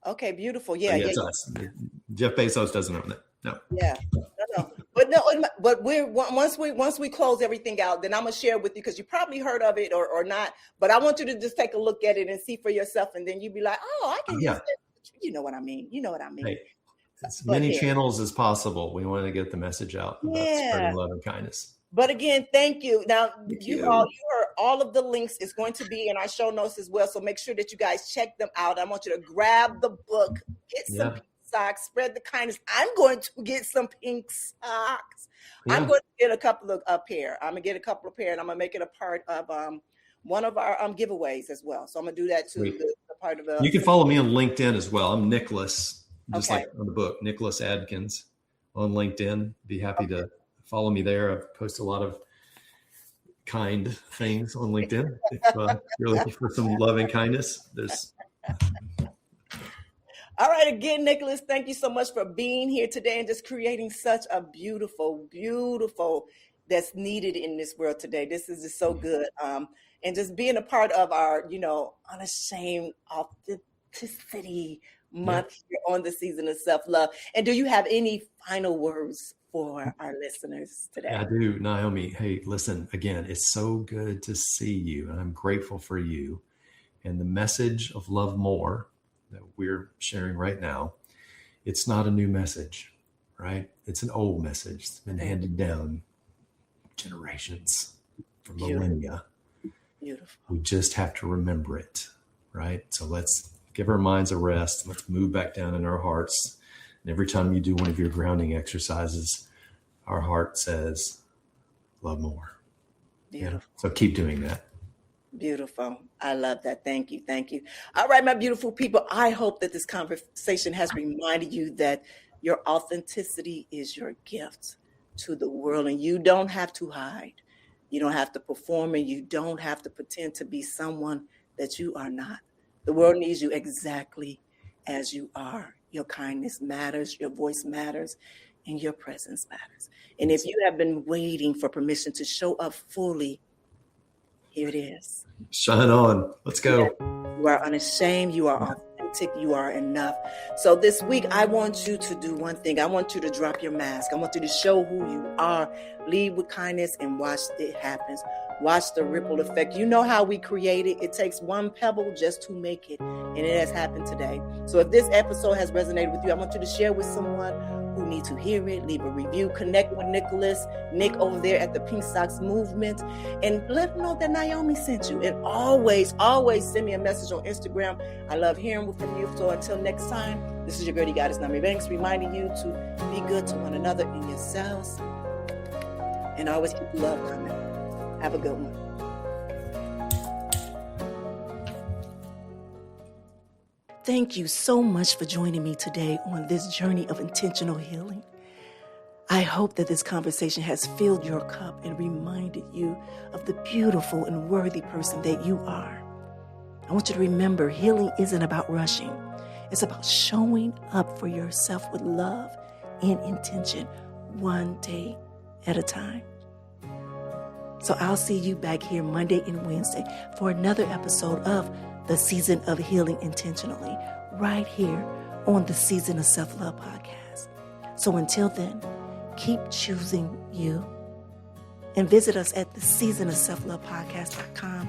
Okay, beautiful. Yeah. It's us. Jeff Bezos doesn't own it. No. Yeah. No. But once we close everything out, then I'm gonna share with you, because you probably heard of it or not. But I want you to just take a look at it and see for yourself, and then you'd be like, oh, I can use it. You know what I mean? Hey, as many channels as possible. We want to get the message out about spreading love and kindness. But again, thank you. Now, you heard all of the links is going to be in our show notes as well. So make sure that you guys check them out. I want you to grab the book, get some pink socks, spread the kindness. I'm going to get some pink socks. Yeah. I'm going to get a couple of pair. I'm going to get a couple of pair, and I'm going to make it a part of one of our giveaways as well. So I'm going to do that too. The part of you can follow me on LinkedIn as well. I'm Nicholas, just like on the book, Nicholas Adkins on LinkedIn. Be happy to follow me there. I've posted a lot of kind things on LinkedIn. If you're looking for some love and kindness, there's. All right. Again, Nicholas, thank you so much for being here today and just creating such a beautiful that's needed in this world today. This is just so good. And just being a part of our, Unashamed Authenticity Month here on the season of self-love. And do you have any final words for our listeners today? I do, Nyomi. Hey, listen, again, it's so good to see you, and I'm grateful for you. And the message of love more that we're sharing right now, it's not a new message, right? It's an old message. It's been handed down generations, for millennia. Beautiful. We just have to remember it, right? So let's give our minds a rest. Let's move back down in our hearts. And every time you do one of your grounding exercises, our heart says, love more. Beautiful. So keep doing that. Beautiful. I love that. Thank you. Thank you. All right, my beautiful people. I hope that this conversation has reminded you that your authenticity is your gift to the world, and you don't have to hide. You don't have to perform, and you don't have to pretend to be someone that you are not. The world needs you exactly as you are. Your kindness matters, your voice matters, and your presence matters. And if you have been waiting for permission to show up fully, here it is. Shine on. Let's go. You are unashamed. You are authentic. You are enough. So this week, I want you to do one thing. I want you to drop your mask. I want you to show who you are. Lead with kindness and watch it happen. Watch the ripple effect. You know how we create it. It takes one pebble just to make it. And it has happened today. So if this episode has resonated with you, I want you to share with someone who needs to hear it. Leave a review. Connect with Nick over there at the PinkSocks Movement. And let them know that Nyomi sent you. And always send me a message on Instagram. I love hearing from you. So until next time, this is your girlie goddess, Nyomi Banks, reminding you to be good to one another and yourselves. And always keep the love coming. Have a good one. Thank you so much for joining me today on this journey of intentional healing. I hope that this conversation has filled your cup and reminded you of the beautiful and worthy person that you are. I want you to remember, healing isn't about rushing. It's about showing up for yourself with love and intention, one day at a time. So I'll see you back here Monday and Wednesday for another episode of the Season of Healing Intentionally, right here on the Season of Self-Love podcast. So until then, keep choosing you And visit us at the seasonofselflovepodcast.com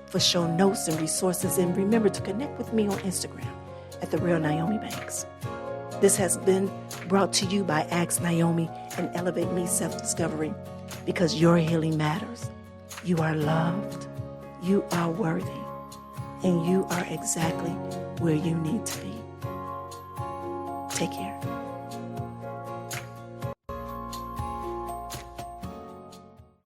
for show notes and resources. And remember to connect with me on Instagram at The Real Nyomi Banks. This has been brought to you by Ask Nyomi and Elevate Me Self-Discovery, because your healing matters. You are loved, you are worthy, and you are exactly where you need to be. Take care.